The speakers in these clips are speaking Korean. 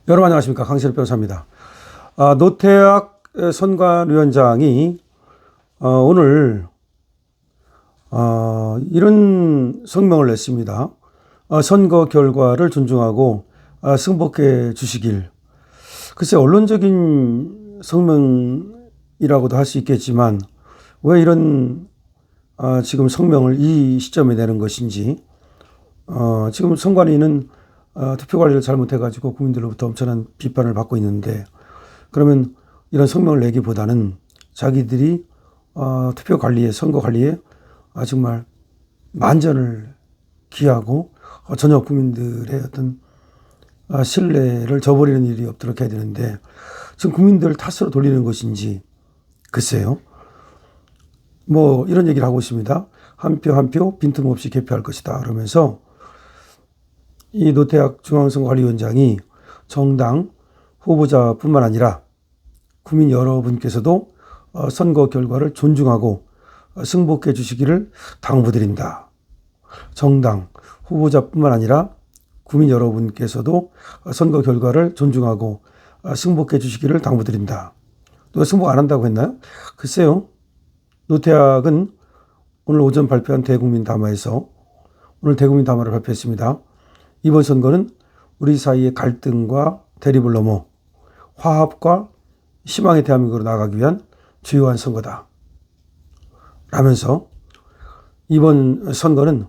여러분 안녕하십니까, 강신일 변호사입니다. 노태학 선관위원장이 오늘 이런 성명을 냈습니다. 선거 결과를 존중하고 승복해 주시길. 글쎄, 언론적인 성명이라고도 할 수 있겠지만 왜 이런 지금 성명을 이 시점에 내는 것인지, 지금 선관위는 투표 관리를 잘못해가지고 국민들로부터 엄청난 비판을 받고 있는데, 그러면 이런 성명을 내기보다는 자기들이 투표 관리에, 선거 관리에 정말 만전을 기하고 전혀 국민들의 어떤 신뢰를 저버리는 일이 없도록 해야 되는데, 지금 국민들 탓으로 돌리는 것인지 글쎄요. 뭐 이런 얘기를 하고 있습니다. 한 표 한 표 빈틈없이 개표할 것이다 그러면서, 이 노태학 중앙선거관리위원장이 정당 후보자뿐만 아니라 국민 여러분께서도 선거 결과를 존중하고 승복해 주시기를 당부드린다. 정당 후보자뿐만 아니라 국민 여러분께서도 선거 결과를 존중하고 승복해 주시기를 당부드린다. 누가 승복 안 한다고 했나요? 글쎄요. 노태학은 오늘 오전 발표한 대국민 담화에서, 오늘 대국민 담화를 발표했습니다. 이번 선거는 우리 사이의 갈등과 대립을 넘어 화합과 희망의 대한민국으로 나아가기 위한 주요한 선거다 라면서, 이번 선거는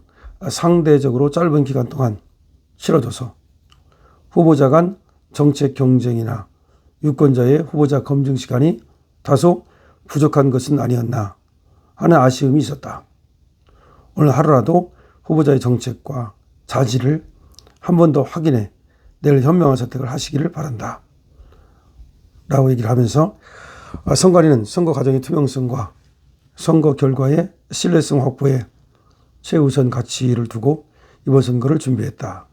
상대적으로 짧은 기간 동안 치러져서 후보자 간 정책 경쟁이나 유권자의 후보자 검증 시간이 다소 부족한 것은 아니었나 하는 아쉬움이 있었다. 오늘 하루라도 후보자의 정책과 자질을 한 번 더 확인해 내일 현명한 선택을 하시기를 바란다 라고 얘기를 하면서, 선관위는 선거 과정의 투명성과 선거 결과의 신뢰성 확보에 최우선 가치를 두고 이번 선거를 준비했다.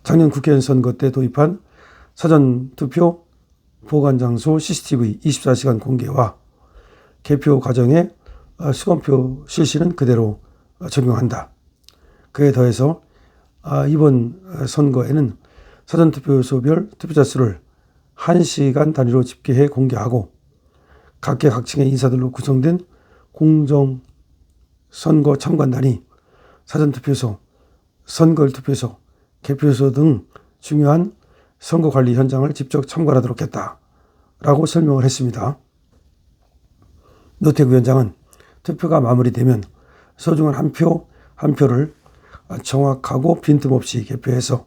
작년 국회의원 선거 때 도입한 사전투표 보관장소 CCTV 24시간 공개와 개표 과정의 수검표 실시는 그대로 적용한다. 그에 더해서 이번 선거에는 사전투표소별 투표자 수를 1시간 단위로 집계해 공개하고, 각계각층의 인사들로 구성된 공정선거 참관단이 사전투표소, 선거일 투표소, 개표소 등 중요한 선거관리 현장을 직접 참관하도록 했다라고 설명을 했습니다. 노태학 위원장은 투표가 마무리되면 소중한 한 표 한 표를 정확하고 빈틈없이 개표해서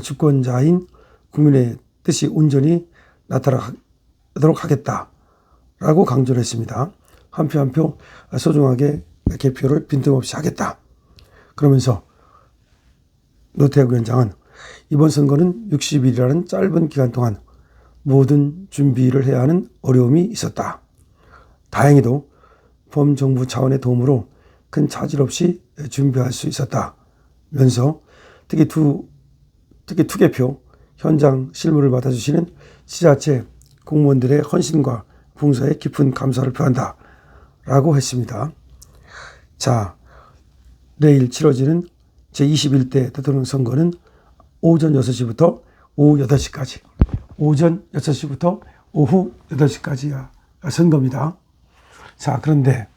주권자인 국민의 뜻이 온전히 나타나도록 하겠다라고 강조를 했습니다. 한 표 한 표 소중하게 개표를 빈틈없이 하겠다. 그러면서 노태학 위원장은 이번 선거는 60일이라는 짧은 기간 동안 모든 준비를 해야 하는 어려움이 있었다. 다행히도 범정부 차원의 도움으로 큰 차질 없이 준비할 수 있었다면서, 특히 투개표 현장 실무를 맡아주시는 지자체 공무원들의 헌신과 봉사에 깊은 감사를 표한다 라고 했습니다. 자, 내일 치러지는 제21대 대통령 선거는 오전 6시부터 오후 8시까지, 오전 6시부터 오후 8시까지가 선거입니다. 자, 그런데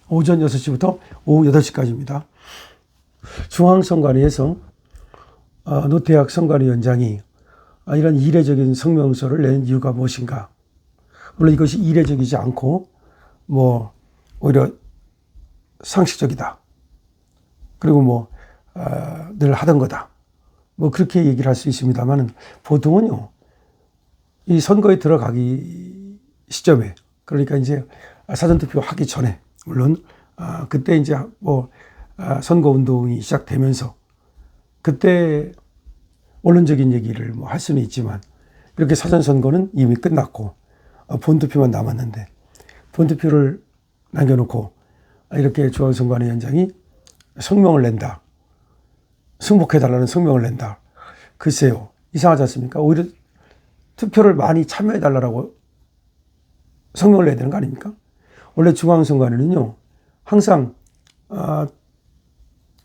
오전 6시부터 오후 8시까지입니다. 중앙선관위에서 노태학 선관위원장이 이런 이례적인 성명서를 낸 이유가 무엇인가? 물론 이것이 이례적이지 않고 오히려 상식적이다. 그리고 늘 하던 거다. 그렇게 얘기를 할 수 있습니다만, 보통은요, 이 선거에 들어가기 시점에, 그러니까 이제 사전투표 하기 전에, 물론 그때 이제 선거 운동이 시작되면서 그때 원론적인 얘기를 할 수는 있지만, 이렇게 사전 선거는 이미 끝났고 본투표만 남았는데, 본투표를 남겨놓고 이렇게 중앙선관위원장이 성명을 낸다, 승복해달라는 성명을 낸다. 글쎄요, 이상하지 않습니까? 오히려 투표를 많이 참여해달라고 성명을 내야 되는 거 아닙니까? 원래 중앙선관위는요, 항상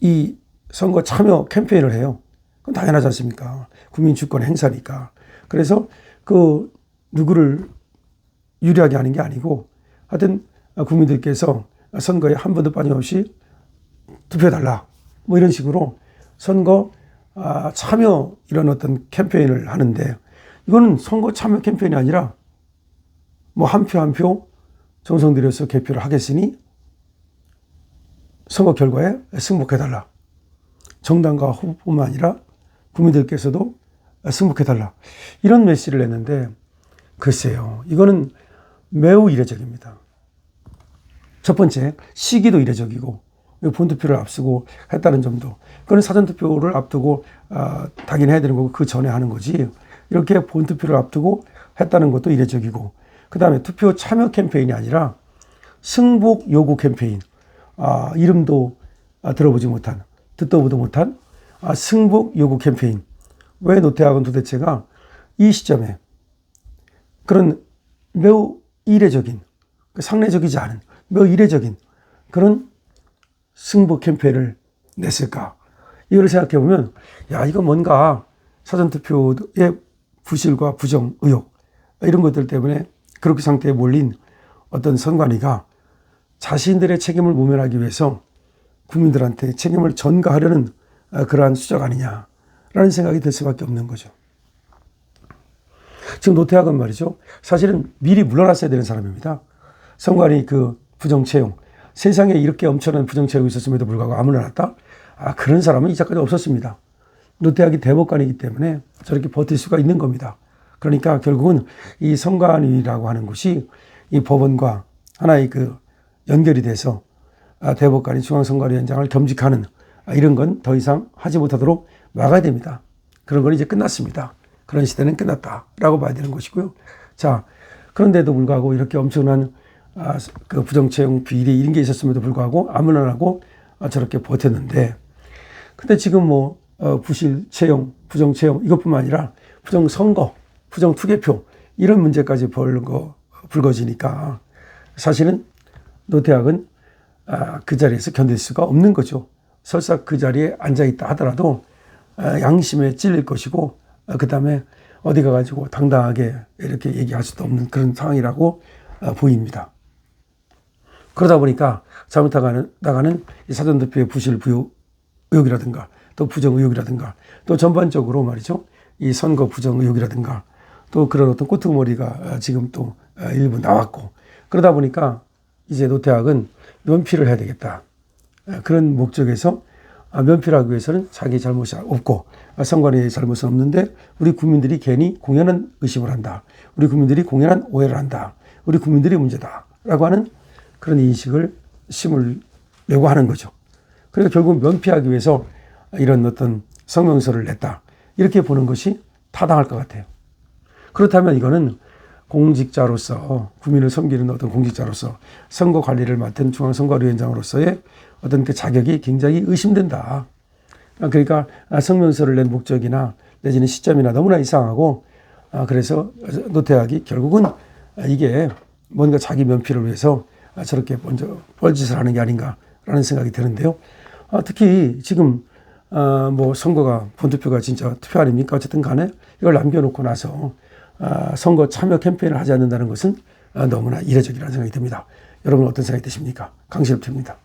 이 선거 참여 캠페인을 해요. 그건 당연하지 않습니까? 국민 주권 행사니까. 그래서 그 누구를 유리하게 하는 게 아니고 하여튼 국민들께서 선거에 한 번도 빠짐없이 투표해달라. 뭐 이런 식으로 선거 참여 이런 어떤 캠페인을 하는데 이거는 선거 참여 캠페인이 아니라 뭐 한 표 한 표 정성 들여서 개표를 하겠으니 선거 결과에 승복해달라. 정당과 후보뿐만 아니라 국민들께서도 승복해달라. 이런 메시지를 냈는데 글쎄요. 이거는 매우 이례적입니다. 첫 번째, 시기도 이례적이고 본투표를 앞두고 했다는 점도 그건 사전투표를 앞두고 당연히 해야 되는 거고 그 전에 하는 거지. 이렇게 본투표를 앞두고 했다는 것도 이례적이고 그 다음에 투표 참여 캠페인이 아니라 승복 요구 캠페인. 이름도 들어보지 못한, 듣도 보도 못한 승복 요구 캠페인. 왜 노태학은 도대체가 이 시점에 그런 매우 이례적인, 상례적이지 않은 매우 이례적인 그런 승복 캠페인을 냈을까? 이걸 생각해 보면, 야, 이거 뭔가 사전투표의 부실과 부정 의혹, 이런 것들 때문에 그렇게 상태에 몰린 어떤 선관위가 자신들의 책임을 모면하기 위해서 국민들한테 책임을 전가하려는 그러한 수작 아니냐라는 생각이 들 수밖에 없는 거죠. 지금 노태학은 말이죠. 사실은 미리 물러났어야 되는 사람입니다. 선관위 그 부정채용, 세상에 이렇게 엄청난 부정채용이 있었음에도 불구하고 안 물러났다? 그런 사람은 이제까지 없었습니다. 노태학이 대법관이기 때문에 저렇게 버틸 수가 있는 겁니다. 그러니까 결국은 이 선관위라고 하는 것이 이 법원과 하나의 그 연결이 돼서 대법관이 중앙선관위원장을 겸직하는 이런 건 더 이상 하지 못하도록 막아야 됩니다. 그런 건 이제 끝났습니다. 그런 시대는 끝났다라고 봐야 되는 것이고요. 자, 그런데도 불구하고 이렇게 엄청난 그 부정채용 비리 이런 게 있었음에도 불구하고 안 물러나고 저렇게 버텼는데, 근데 지금 뭐 부실 채용, 부정채용 이것뿐만 아니라 부정선거, 부정투개표 이런 문제까지 불거지니까 사실은 노태학은 그 자리에서 견딜 수가 없는 거죠. 설사 그 자리에 앉아있다 하더라도 양심에 찔릴 것이고 그 다음에 어디 가가지고 당당하게 이렇게 얘기할 수도 없는 그런 상황이라고 보입니다. 그러다 보니까 잘못나가는 사전투표의 부실 의혹이라든가 또 부정 의혹이라든가 또 전반적으로 말이죠. 이 선거 부정 의혹이라든가 또 그런 어떤 꼬투머리가 지금 또 일부 나왔고 그러다 보니까 이제 노태학은 면피를 해야 되겠다. 그런 목적에서 면피를 하기 위해서는 자기 잘못이 없고 선관위의 잘못은 없는데 우리 국민들이 괜히 공연한 의심을 한다. 우리 국민들이 공연한 오해를 한다. 우리 국민들이 문제다. 라고 하는 그런 인식을 심으려고 하는 거죠. 그러니까 결국 면피하기 위해서 이런 어떤 성명서를 냈다. 이렇게 보는 것이 타당할 것 같아요. 그렇다면 이거는 공직자로서 국민을 섬기는 어떤 공직자로서 선거 관리를 맡은 중앙선관위원장으로서의 어떤 그 자격이 굉장히 의심된다. 그러니까 성명서를 낸 목적이나 내지는 시점이나 너무나 이상하고 그래서 노태학이 결국은 이게 뭔가 자기 면피를 위해서 저렇게 먼저 뻘짓을 하는 게 아닌가라는 생각이 드는데요. 특히 지금 뭐 선거가 본투표가 진짜 투표 아닙니까? 어쨌든 간에 이걸 남겨놓고 나서 선거 참여 캠페인을 하지 않는다는 것은 너무나 이례적이라는 생각이 듭니다. 여러분 어떤 생각이 드십니까? 강실표입니다.